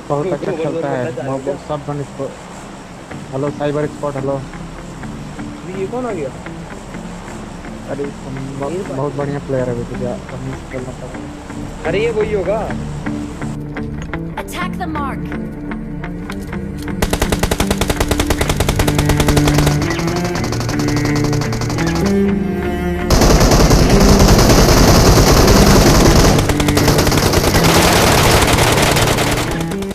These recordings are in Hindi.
बहुत अच्छा चलता है वो सब गन इसको। Hello cyber spot, hello. ये कौन आ गया? अरे मेरे पास। बहुत बढ़िया प्लेयर है बेटे, हमें खेलना पड़ेगा। अरे ये वही होगा। Attack the mark.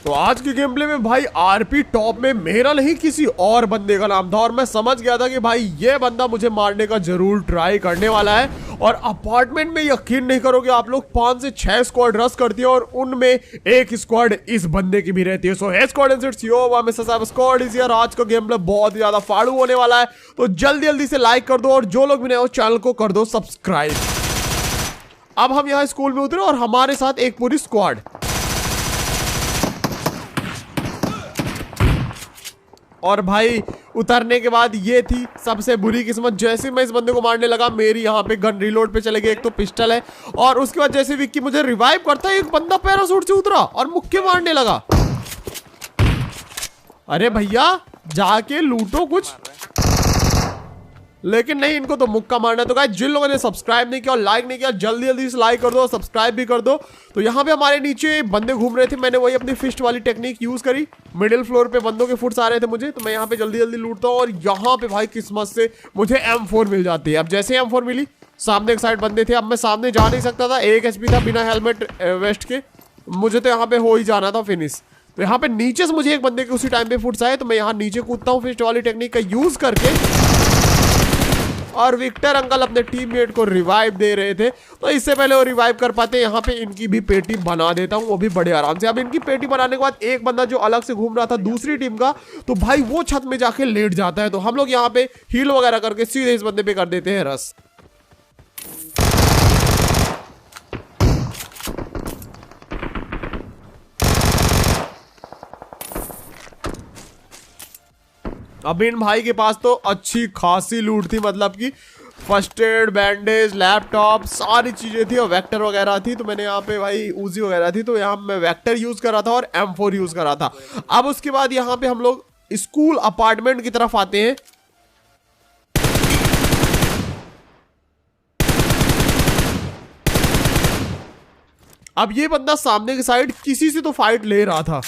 तो आज के गेम प्ले में भाई आरपी टॉप में मेरा नहीं किसी और बंदे का नाम था, और मैं समझ गया था कि भाई ये बंदा मुझे मारने का जरूर ट्राई करने वाला है। और अपार्टमेंट में यकीन नहीं करोगे आप लोग, 5 से 6 स्क्वाड रश करती है और उनमें एक स्क्वाड इस बंदे की भी रहती है। So hey squad and it's your mister Sahab squad is here. आज का गेम प्ले बहुत ही ज्यादा फाड़ू होने वाला है, तो जल्दी जल्दी से लाइक कर दो और जो लोग भी नए हो चैनल को कर दो सब्सक्राइब। अब हम यहाँ स्कूल में उतरे और हमारे साथ एक पूरी स्क्वाड। और भाई उतरने के बाद ये थी सबसे बुरी किस्मत, जैसे मैं इस बंदे को मारने लगा मेरी यहाँ पे गन रिलोड पे चले गई, एक तो पिस्टल है। और उसके बाद जैसे विक्की मुझे रिवाइव करता है, एक बंदा पैराशूट से उतरा और मुक्के मारने लगा। अरे भैया जाके लूटो कुछ, लेकिन नहीं, इनको तो मुक्का मारना। तो गाइस जिन लोगों ने सब्सक्राइब नहीं किया और लाइक नहीं किया, जल्दी जल्दी से लाइक कर दो और सब्सक्राइब भी कर दो। तो यहाँ पे हमारे नीचे बंदे घूम रहे थे, मैंने वही अपनी फिस्ट वाली टेक्निक यूज करी। मिडिल फ्लोर पे बंदों के फुट्स आ रहे थे मुझे, तो मैं यहाँ पे जल्दी जल्दी लूटता हूँ और यहाँ पे भाई किस्मत से मुझे M4 मिल जाती है। अब जैसे M4 मिली, सामने एक साइड बंदे थे, अब मैं सामने जा नहीं सकता था, 1 HP था बिना हेलमेट वेस्ट के, मुझे तो यहाँ पे हो ही जाना था फिनिश। तो यहाँ पे नीचे से मुझे एक बंदे के उसी टाइम पे फुट्स आए, तो मैं यहाँ नीचे कूदता हूँ फिस्ट वाली टेक्निक का यूज करके। और विक्टर अंकल अपने टीममेट को रिवाइव दे रहे थे, तो इससे पहले वो रिवाइव कर पाते यहाँ पे इनकी भी पेटी बना देता हूँ, वो भी बड़े आराम से। अब इनकी पेटी बनाने के बाद एक बंदा जो अलग से घूम रहा था दूसरी टीम का, तो भाई वो छत में जाके लेट जाता है। तो हम लोग यहाँ पे हील वगैरह करके सीधे इस बंदे पे कर देते हैं रस। अब इन भाई के पास तो अच्छी खासी लूट थी, मतलब कि फर्स्ट एड, बैंडेज, लैपटॉप, सारी चीजें थी और वेक्टर वगैरह थी। तो मैंने यहाँ पे भाई उजी वगैरह थी, तो यहाँ मैं वेक्टर यूज कर रहा था और M4 यूज कर रहा था। अब उसके बाद यहाँ पे हम लोग स्कूल अपार्टमेंट की तरफ आते हैं। अब ये बंदा सामने की साइड किसी से तो फाइट ले रहा था,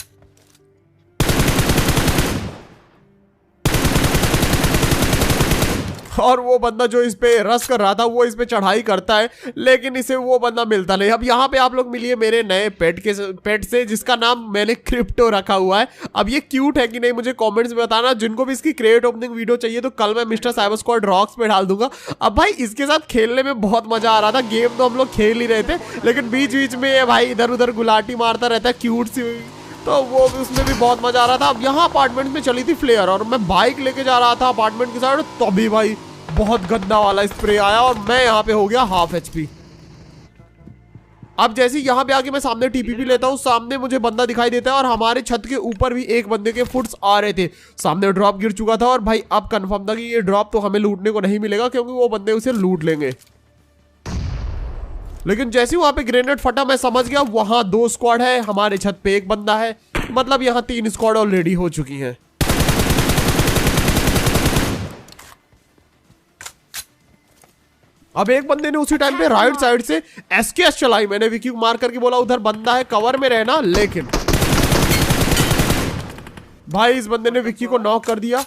और वो बंदा जो इस पे रस कर रहा था वो इस पे चढ़ाई करता है, लेकिन इसे वो बंदा मिलता नहीं। अब यहाँ पे आप लोग मिलिए मेरे नए पेट से, जिसका नाम मैंने क्रिप्टो रखा हुआ है। अब ये क्यूट है कि नहीं मुझे कमेंट्स में बताना। जिनको भी इसकी क्रिएट ओपनिंग वीडियो चाहिए तो कल मैं मिस्टर साइबर स्क्वाड रॉक्स पे डाल दूंगा। अब भाई इसके साथ खेलने में बहुत मजा आ रहा था, गेम तो हम लोग खेल ही रहे थे, लेकिन बीच बीच में ये भाई इधर उधर गुलाटी मारता रहता है क्यूट सी, तो वो भी उसमें भी बहुत मजा आ रहा था। अब यहाँ अपार्टमेंट में चली थी फ्लेयर और मैं बाइक लेके जा रहा था अपार्टमेंट की साइड, तभी भाई बहुत गंदा वाला स्प्रे आया और मैं यहाँ पे हो गया हाफ HP। अब जैसे यहाँ पे आके मैं सामने TPP लेता हूँ, सामने मुझे बंदा दिखाई देता है और हमारे छत के ऊपर भी एक बंदे के फुट्स आ रहे थे। सामने ड्रॉप गिर चुका था और भाई अब कंफर्म था कि ये ड्रॉप तो हमें लूटने को नहीं मिलेगा, क्योंकि वो बंदे उसे लूट लेंगे। लेकिन जैसे वहां पे ग्रेनेड फटा मैं समझ गया वहां 2 स्क्वाड है, हमारे छत पे एक बंदा है, मतलब यहाँ 3 स्क्वाड ऑलरेडी हो चुकी हैं। अब एक बंदे ने उसी टाइम पे राइट साइड से SKS चलाई, मैंने विकी को मार करके बोला उधर बंदा है कवर में रहना, लेकिन भाई इस बंदे ने विकी को नॉक कर दिया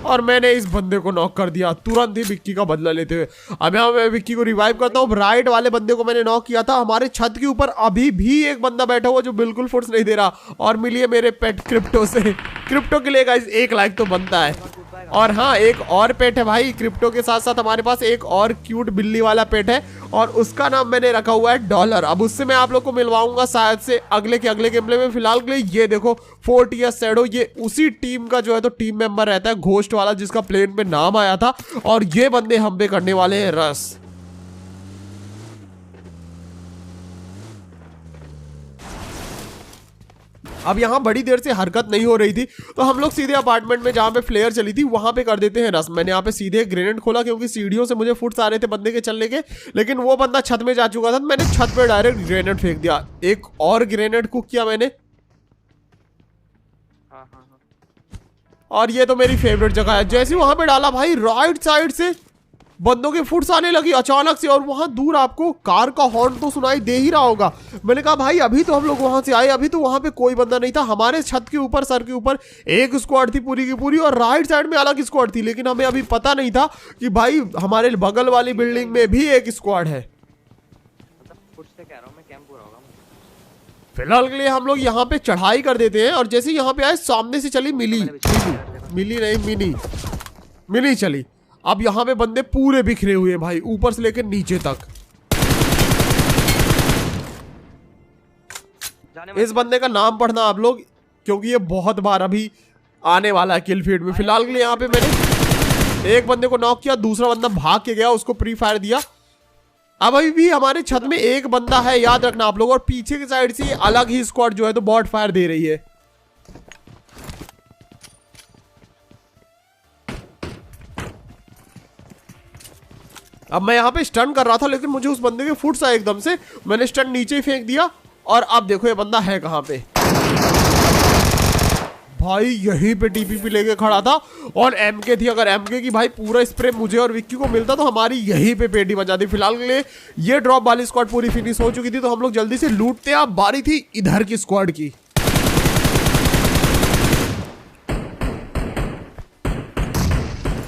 और मैंने इस बंदे को नॉक कर दिया तुरंत ही विक्की का बदला लेते हुए। अब यहाँ मैं विक्की को रिवाइव करता हूँ। राइट वाले बंदे को मैंने नॉक किया था, हमारे छत के ऊपर अभी भी एक बंदा बैठा हुआ जो बिल्कुल फुर्स नहीं दे रहा। और मिलिए मेरे पेट क्रिप्टो से, क्रिप्टो के लिए गाइस 1 लाइक तो बनता है। और हाँ एक और पेट है भाई क्रिप्टो के साथ साथ हमारे पास एक और क्यूट बिल्ली वाला पेट है और उसका नाम मैंने रखा हुआ है डॉलर। अब उससे मैं आप लोग को मिलवाऊंगा शायद से अगले गेम प्ले में। फिलहाल के लिए ये देखो 4TS शैडो, ये उसी टीम का जो है तो टीम मेंबर रहता है घोस्ट वाला, जिसका प्लेन पे नाम आया था। और ये बंदे हम पे करने वाले हैं रस। अब यहाँ बड़ी देर से हरकत नहीं हो रही थी, तो हम लोग सीधे अपार्टमेंट में जहाँ पे फ्लेयर चली थी वहां पे कर देते हैं रस। मैंने यहाँ पे सीधे ग्रेनेड खोला क्योंकि सीढ़ियों से मुझे फुट्स आ रहे थे बंदे के चलने के, लेकिन वो बंदा छत में जा चुका था, तो मैंने छत पे डायरेक्ट ग्रेनेड फेंक दिया। एक और ग्रेनेड कुक किया मैंने, और ये तो मेरी फेवरेट जगह है। जैसे वहां पे डाला भाई, राइट साइड से बंदों के फुट्स आने लगी अचानक से, और वहां दूर आपको कार का हॉर्न तो सुनाई दे ही रहा होगा। मैंने कहा भाई अभी तो हम लोग वहां से आए, अभी तो वहां पे कोई बंदा नहीं था। हमारे छत के ऊपर, सर के ऊपर एक स्क्वाड थी पूरी की पूरी, और राइट साइड में अलग स्क्वाड थी, लेकिन हमें अभी पता नहीं था कि भाई हमारे बगल वाली बिल्डिंग में भी एक स्क्वाड है। फिलहाल के लिए हम लोग यहाँ पे चढ़ाई कर देते हैं, और जैसे यहाँ पे आए सामने से चली मिली चली। अब यहाँ पे बंदे पूरे बिखरे हुए हैं भाई, ऊपर से लेकर नीचे तक। इस बंदे का नाम पढ़ना आप लोग, क्योंकि ये बहुत बार अभी आने वाला है किल फीड में। फिलहाल के लिए यहाँ पे मैंने एक बंदे को नॉक किया, दूसरा बंदा भाग के गया, उसको प्री फायर दिया। अब अभी भी हमारे छत में एक बंदा है, याद रखना आप लोग, और पीछे की साइड से अलग ही स्क्वाड जो है तो बॉट फायर दे रही है। अब मैं यहाँ पे स्टन कर रहा था, लेकिन मुझे उस बंदे के फुट्स आए एकदम से, मैंने स्टन नीचे ही फेंक दिया, और अब देखो ये बंदा है कहाँ पे। भाई यहीं पे टीपीपी लेके खड़ा था, और एमके थी। अगर एमके की भाई पूरा स्प्रे मुझे और विक्की को मिलता तो हमारी यहीं पे पेटी बच जाती। फिलहाल के लिए ये ड्रॉप वाली स्क्वाड पूरी फिनिश हो चुकी थी, तो हम लोग जल्दी से लूटते। अब बारी थी इधर की स्क्वाड की।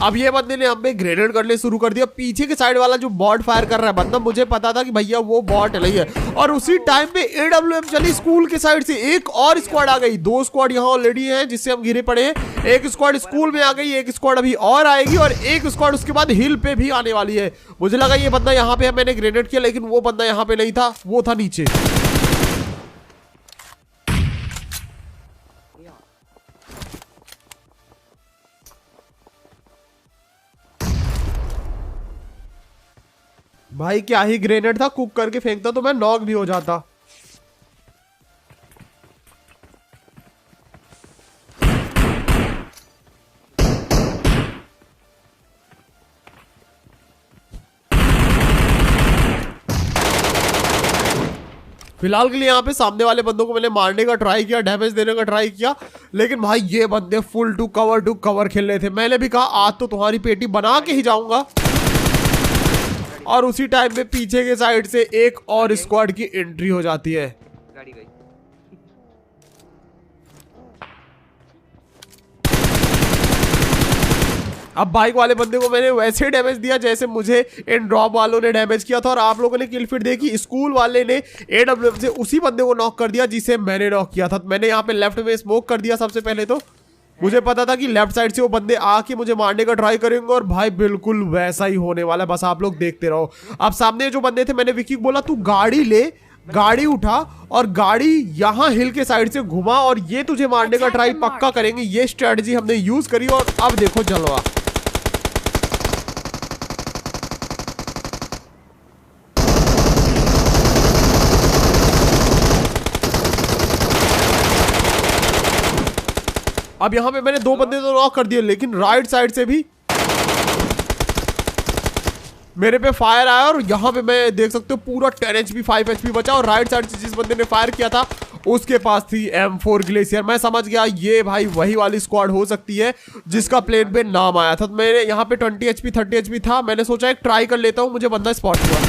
अब ये बंदे ने हमें ग्रेनेड करने शुरू कर दिया। पीछे के साइड वाला जो बॉट फायर कर रहा है बंदा, मुझे पता था कि भैया वो बॉट नहीं है, और उसी टाइम पे AWM चली स्कूल के साइड से। एक और स्क्वाड आ गई, 2 स्क्वाड यहाँ ऑलरेडी हैं जिससे हम घिरे पड़े हैं। एक स्क्वाड स्कूल में आ गई, एक स्क्वाड अभी और आएगी, और एक स्क्वाड उसके बाद हिल पे भी आने वाली है। मुझे लगा ये बंदा यहाँ पे है, मैंने ग्रेनेड किया, लेकिन वो बंदा यहाँ पे नहीं था, वो था नीचे। भाई क्या ही ग्रेनेड था, कुक करके फेंकता तो मैं नॉक भी हो जाता। फिलहाल के लिए यहाँ पे सामने वाले बंदों को मैंने मारने का ट्राई किया, डैमेज देने का ट्राई किया, लेकिन भाई ये बंदे फुल टू कवर खेल रहे थे। मैंने भी कहा आज तो तुम्हारी पेटी बना के ही जाऊंगा, और उसी टाइम पे पीछे के साइड से एक और स्क्वाड की एंट्री हो जाती है। गाड़ी गई। अब बाइक वाले बंदे को मैंने वैसे डैमेज दिया जैसे मुझे इन ड्रॉप वालों ने डैमेज किया था, और आप लोगों ने किल फीड देखी। स्कूल वाले ने AWM से उसी बंदे को नॉक कर दिया जिसे मैंने नॉक किया था। मैंने यहाँ पे लेफ्ट में स्मोक कर दिया। सबसे पहले तो मुझे पता था कि लेफ्ट साइड से वो बंदे आके मुझे मारने का ट्राई करेंगे, और भाई बिल्कुल वैसा ही होने वाला है, बस आप लोग देखते रहो। अब सामने जो बंदे थे, मैंने विक्की को बोला तू गाड़ी ले, गाड़ी उठा और गाड़ी यहाँ हिल के साइड से घुमा, और ये तुझे मारने का ट्राई पक्का करेंगे। ये स्ट्रेटजी हमने यूज करी, और अब देखो जलवा। अब यहाँ पे मैंने 2 बंदे तो नॉक कर दिए, लेकिन राइट साइड से भी मेरे पे फायर आया, और यहाँ पे मैं देख सकते हो पूरा 10 HP 5 HP बचा, और राइट साइड से जिस बंदे ने फायर किया था उसके पास थी M4 ग्लेशियर। मैं समझ गया ये भाई वही वाली स्क्वाड हो सकती है जिसका प्लेन पे नाम आया था। तो मेरे यहाँ पे 20 HP 30 HP था, मैंने सोचा एक ट्राई कर लेता हूँ, मुझे बंदा स्पॉट हुआ,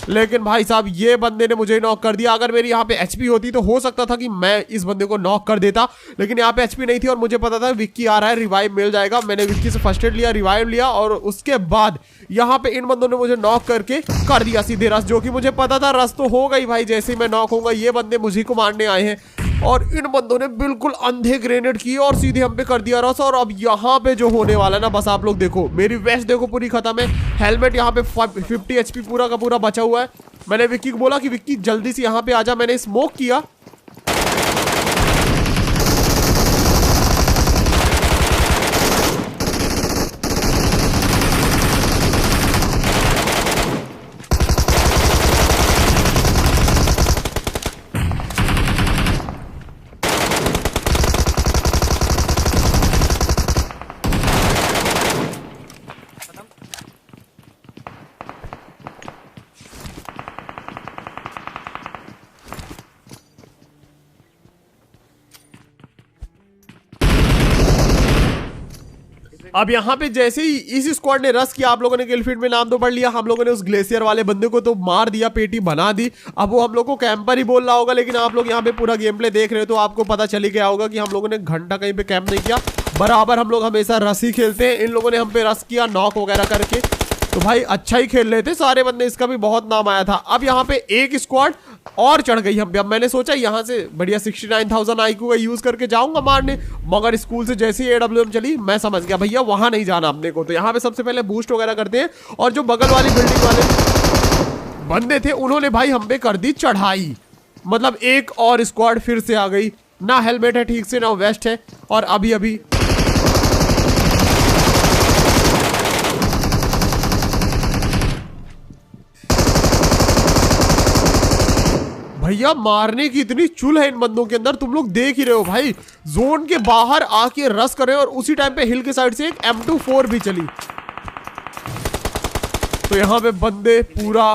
लेकिन भाई साहब ये बंदे ने मुझे नॉक कर दिया। अगर मेरी यहाँ पे HP होती तो हो सकता था कि मैं इस बंदे को नॉक कर देता, लेकिन यहाँ पे HP नहीं थी, और मुझे पता था विक्की आ रहा है, रिवाइव मिल जाएगा। मैंने विक्की से फर्स्ट एड लिया, रिवाइव लिया, और उसके बाद यहाँ पे इन बंदों ने मुझे नॉक करके कर दिया सीधे रस, जो कि मुझे पता था रस तो होगा ही भाई, जैसे ही मैं नॉक होऊंगा ये बंदे मुझे को मारने आए हैं। और इन बंदों ने बिल्कुल अंधे ग्रेनेड किए और सीधे हम पे कर दिया रस। और अब यहाँ पे जो होने वाला है ना, बस आप लोग देखो, मेरी वेस्ट देखो पूरी खत्म है, हेलमेट यहाँ पे 50 HP पूरा का पूरा बचा हुआ है। मैंने विक्की को बोला कि विक्की जल्दी से यहाँ पे आजा, मैंने स्मोक किया, अब यहाँ पे जैसे ही इस स्क्वाड ने रश किया, आप लोगों ने किल फीड में नाम तो पढ़ लिया, हम लोगों ने उस ग्लेशियर वाले बंदे को तो मार दिया, पेटी बना दी। अब वो हम लोग को कैंपर ही बोल रहा होगा, लेकिन आप लोग यहाँ पे पूरा गेम प्ले देख रहे हो तो आपको पता चली गया होगा कि हम लोगों ने घंटा कहीं पे कैंप नहीं किया, बराबर हम लोग हमेशा रश ही खेलते हैं। इन लोगों ने हम पे रश किया नॉक वगैरह करके, तो भाई अच्छा ही खेल रहे थे सारे बंदे, इसका भी बहुत नाम आया था। अब यहाँ पे एक स्क्वाड और चढ़ गई हम पे। अब मैंने सोचा यहाँ से बढ़िया 69,000 IQ का यूज करके जाऊंगा मारने, मगर स्कूल से जैसे ही AWM चली मैं समझ गया भैया वहां नहीं जाना अपने को। तो यहाँ पे सबसे पहले बूस्ट वगैरह करते हैं, और जो बगल वाली बिल्डिंग वाले बंदे थे उन्होंने भाई हम पे कर दी चढ़ाई। मतलब एक और स्क्वाड फिर से आ गई, ना हेलमेट है ठीक से ना वेस्ट है, और अभी अभी भैया मारने की इतनी चुल है इन बंदों के अंदर, तुम लोग देख ही रहे हो भाई। जोन के बाहर आके रश करे, और उसी टाइम पे हिल के साइड से एक M24 भी चली। तो यहाँ पे बंदे पूरा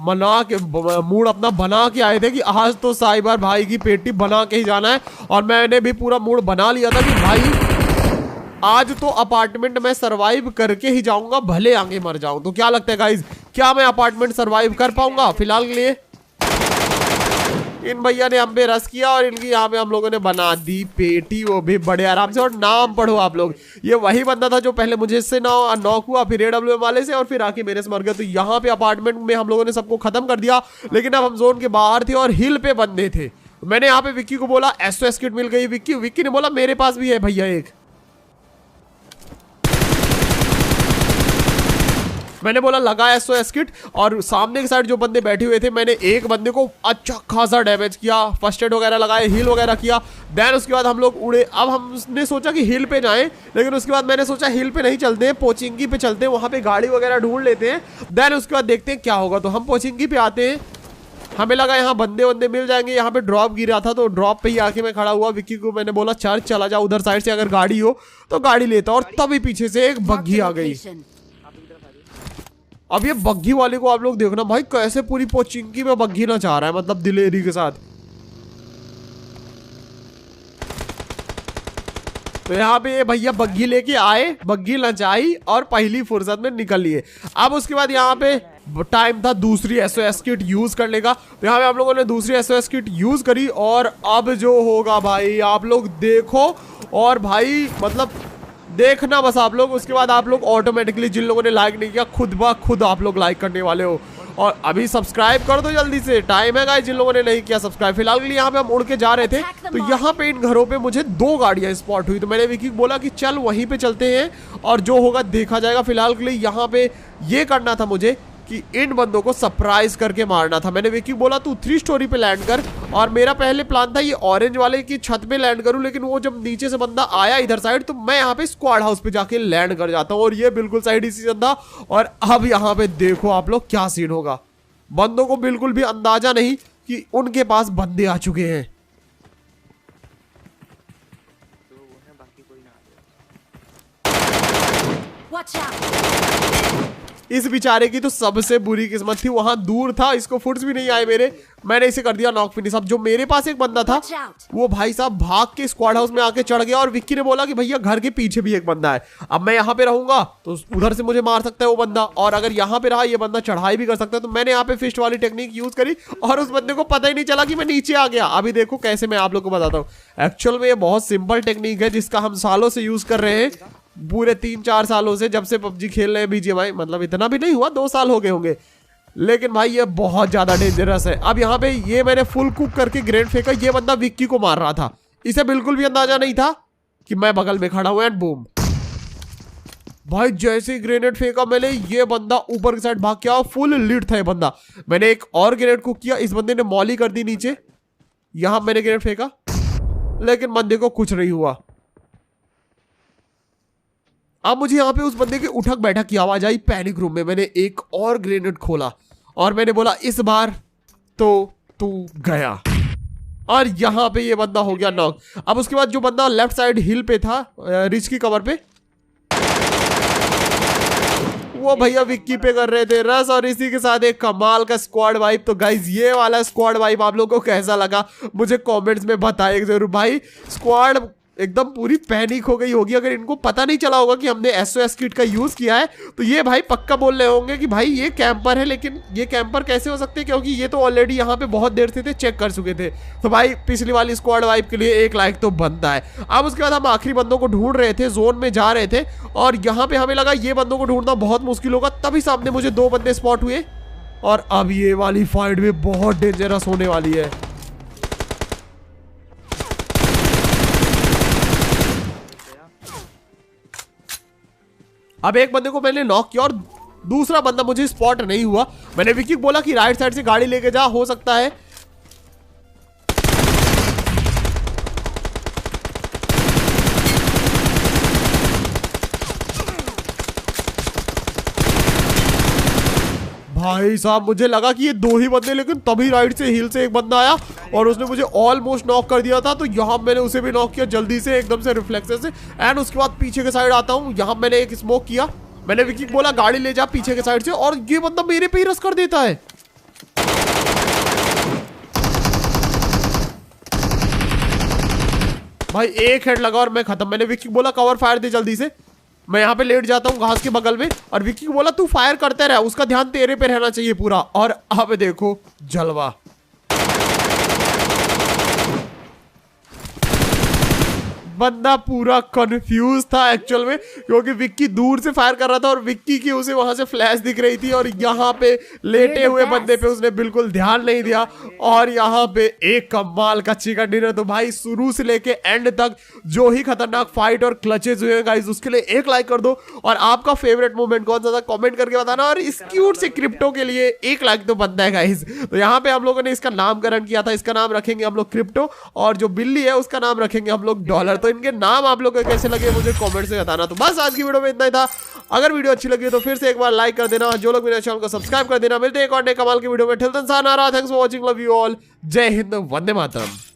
मना के मूड अपना बना के आए थे कि आज तो साइबर भाई की पेटी बना के ही जाना है, और मैंने भी पूरा मूड बना लिया था कि भाई आज तो अपार्टमेंट में सरवाइव करके ही जाऊंगा, भले आगे मर जाऊं। तो क्या लगता है गाइज, क्या मैं अपार्टमेंट सरवाइव कर पाऊंगा? फिलहाल के लिए इन भैया ने हम पे रश किया, और इनकी यहाँ पे हम लोगों ने बना दी पेटी, वो भी बड़े आराम से। और नाम पढ़ो आप लोग, ये वही बंदा था जो पहले मुझे इससे नॉक हुआ, फिर AWM वाले से, और फिर आके मेरे से मर गया। तो यहाँ पे अपार्टमेंट में हम लोगों ने सबको खत्म कर दिया, लेकिन अब हम जोन के बाहर थे और हिल पे बंदे थे। मैंने यहाँ पे विक्की को बोला SOS किट मिल गई, विक्की ने बोला मेरे पास भी है भैया एक। मैंने बोला लगा SOS किट, और सामने की साइड जो बंदे बैठे हुए थे मैंने एक बंदे को अच्छा खासा डैमेज किया, फर्स्ट एड वगैरह लगाए, हील वगैरह किया। देन उसके बाद हम लोग उड़े। अब हमने सोचा कि हिल पे जाएं, लेकिन उसके बाद मैंने सोचा हिल पे नहीं चलते हैं, पोचिंगी पे चलते हैं, वहां पे गाड़ी वगैरह ढूंढ लेते हैं। देन उसके बाद देखते हैं क्या होगा। तो हम पोचिंगी पे आते हैं, हमें लगा यहाँ बंदे वंदे मिल जाएंगे। यहाँ पे ड्रॉप गिरा था, तो ड्रॉप पे ही आके मैं खड़ा हुआ। विक्की को मैंने बोला चला जा उधर साइड से, अगर गाड़ी हो तो गाड़ी लेता। और तभी पीछे से एक बग्घी आ गई। अब ये बग्घी वाले को आप लोग देखना भाई, कैसे पूरी पोचिंगी में बग्घी ना चाह रहा है, मतलब दिलेरी के साथ। तो यहाँ पे ये भैया बग्घी लेके आए, बग्घी लचाई और पहली फुर्सत में निकल लिए। अब उसके बाद यहाँ पे टाइम था दूसरी SOS किट यूज करने का। तो यहाँ पे आप लोगों ने दूसरी SOS किट यूज करी, और अब जो होगा भाई आप लोग देखो, और भाई मतलब देखना बस आप लोग। उसके बाद आप लोग ऑटोमेटिकली, जिन लोगों ने लाइक नहीं किया, खुद ब खुद आप लोग लाइक करने वाले हो। और अभी सब्सक्राइब कर दो जल्दी से, टाइम है गाइस, जिन लोगों ने नहीं किया सब्सक्राइब। फिलहाल के लिए यहाँ पे हम उड़ के जा रहे थे, तो यहाँ पे इन घरों पे मुझे 2 गाड़ियां स्पॉट हुई। तो मैंने विकी को बोला कि चल वहीं पे चलते हैं, और जो होगा देखा जाएगा। फिलहाल के लिए यहाँ पे ये करना था मुझे कि इन बंदों को सरप्राइज करके मारना था। मैंने विकी बोला तू 3 स्टोरी पे लैंड कर, और मेरा पहले प्लान था ये ऑरेंज वाले की छत पे लैंड करूं, लेकिन वो जब नीचे से बंदा आया इधर साइड, तो मैं यहाँ पे स्क्वाड हाउस पे जाके लैंड कर जाता हूँ, और ये बिल्कुल सही डिसीजन था। और अब यहाँ पे देखो आप लोग क्या सीन होगा। बंदों को बिल्कुल भी अंदाजा नहीं कि उनके पास बंदे आ चुके हैं। Watch out! इस बेचारे की तो सबसे बुरी किस्मत थी, वहां दूर था, इसको फुट्स भी नहीं आए मेरे। मैंने इसे कर दिया नॉक फिनिश। अब जो मेरे पास एक बंदा था वो भाई साहब भाग के स्क्वाड हाउस में आके चढ़ गया, और विक्की ने बोला कि भैया घर के पीछे भी एक बंदा है। अब मैं यहाँ पे रहूंगा तो उधर से मुझे मार सकता है वो बंदा, और अगर यहाँ पे रहा ये बंदा चढ़ाई भी कर सकता है। तो मैंने यहाँ पे फिस्ट वाली टेक्निक यूज करी, और उस बंदे को पता ही नहीं चला कि मैं नीचे आ गया। अभी देखो कैसे मैं आप लोग को बताता हूँ। एक्चुअल में ये बहुत सिंपल टेक्निक है, जिसका हम सालों से यूज कर रहे हैं, पूरे 3-4 सालों से, जब से PUBG खेल रहे हैं BGMI। मतलब इतना भी नहीं हुआ, 2 साल हो गए होंगे, लेकिन भाई ये बहुत ज्यादा डेंजरस है। अब यहाँ पे ये मैंने फुल कुक करके ग्रेनेड फेंका, ये बंदा विक्की को मार रहा था। इसे बिल्कुल भी अंदाजा नहीं था कि मैं बगल में खड़ा हूं, एंड बूम भाई जैसे ही ग्रेनेड फेंका मैंने, ये बंदा ऊपर की साइड भाग गया, फुल लीड था ये बंदा। मैंने एक और ग्रेनेड कुक किया, इस बंदे ने मॉली कर दी नीचे। यहां मैंने ग्रेनेड फेंका, लेकिन बंदे को कुछ नहीं हुआ। अब मुझे यहाँ पे उस बंदे के उठक बैठक की आवाज आई पैनिक रूम में। मैंने एक और ग्रेनेड खोला, और मैंने बोला इस बार तो तू गया, और यहाँ पे ये बंदा हो गया नॉक। अब उसके बाद जो बंदा लेफ्ट साइड हिल पे था, रिच की कवर पे, वो भैया विक्की पे कर रहे थे रस, और इसी के साथ एक कमाल का स्क्वाड वाइब। तो गाइज ये वाला स्क्वाड वाइब आप लोगों को कैसा लगा मुझे कमेंट्स में बताइए जरूर। भाई स्क्वाड एकदम पूरी पैनिक हो गई होगी। अगर इनको पता नहीं चला होगा कि हमने SOS किट का यूज किया है तो ये भाई पक्का बोल रहे होंगे कि भाई ये कैंपर है। लेकिन ये कैंपर कैसे हो सकते हैं, क्योंकि ये तो ऑलरेडी यहाँ पे बहुत देर से थे, चेक कर चुके थे। तो भाई पिछली वाली स्क्वाड वाइप के लिए 1 लाइक तो बनता है। अब उसके बाद हम आखिरी बंदों को ढूंढ रहे थे, जोन में जा रहे थे और यहाँ पे हमें लगा ये बंदों को ढूंढना बहुत मुश्किल होगा। तभी सामने मुझे 2 बंदे स्पॉट हुए और अब ये वाली फाइट भी बहुत डेंजरस होने वाली है। अब एक बंदे को मैंने नॉक किया और दूसरा बंदा मुझे स्पॉट नहीं हुआ। मैंने विकी को बोला कि राइट साइड से गाड़ी लेके जा, हो सकता है भाई साहब मुझे लगा कि ये 2 ही बंदे, लेकिन तभी राइट से हिल से एक बंदा आया और उसने मुझे ऑलमोस्ट नॉक कर दिया था। तो यहाँ मैंने उसे भी नॉक किया जल्दी से, एकदम से रिफ्लेक्स से। एंड उसके बाद पीछे के साइड आता हूँ, यहाँ मैंने एक स्मोक किया। मैंने विकी को बोला गाड़ी ले जा पीछे के साइड से, और ये बंदा मेरे पे ही रश कर देता है। भाई एक हेड लगा और मैं खत्म। मैंने विकी को बोला कवर फायर दे जल्दी से। मैं यहाँ पे लेट जाता हूँ घास के बगल में और विक्की को बोला तू फायर करते रह, उसका ध्यान तेरे पे रहना चाहिए पूरा। और अब देखो जलवा। बंदा पूरा कंफ्यूज था एक्चुअल में, क्योंकि विक्की दूर से फायर कर रहा था और विक्की की उसे वहां से फ्लैश दिख रही थी और यहाँ पे लेटे हुए बंदे पे उसने बिल्कुल ध्यान नहीं दिया। और यहाँ पे एक कमाल का चिकन डिनर। तो भाई शुरू से लेके एंड तक जो ही खतरनाक फाइट और क्लचेज हुए गाइस, उसके लिए 1 लाइक कर दो। और आपका फेवरेट मोमेंट कौन सा था कमेंट करके बताना। और इस क्यूट से क्रिप्टो के लिए 1 लाइक तो बनता है गाइस। तो यहाँ पे हम लोगों ने इसका नामकरण किया था, इसका नाम रखेंगे हम लोग क्रिप्टो, और जो बिल्ली है उसका नाम रखेंगे हम लोग डॉलर। तो इनके नाम आप लोग को कैसे लगे मुझे कमेंट से बताना। तो बस आज की वीडियो में इतना ही था। अगर वीडियो अच्छी लगी तो फिर से एक बार लाइक कर देना, जो लोग मेरे चैनल को सब्सक्राइब कर देना। मिलते हैं एक और नए कमाल की वीडियो में। Till then sayonara, thanks for watching, love you all, जय हिंद, वंदे मातरम।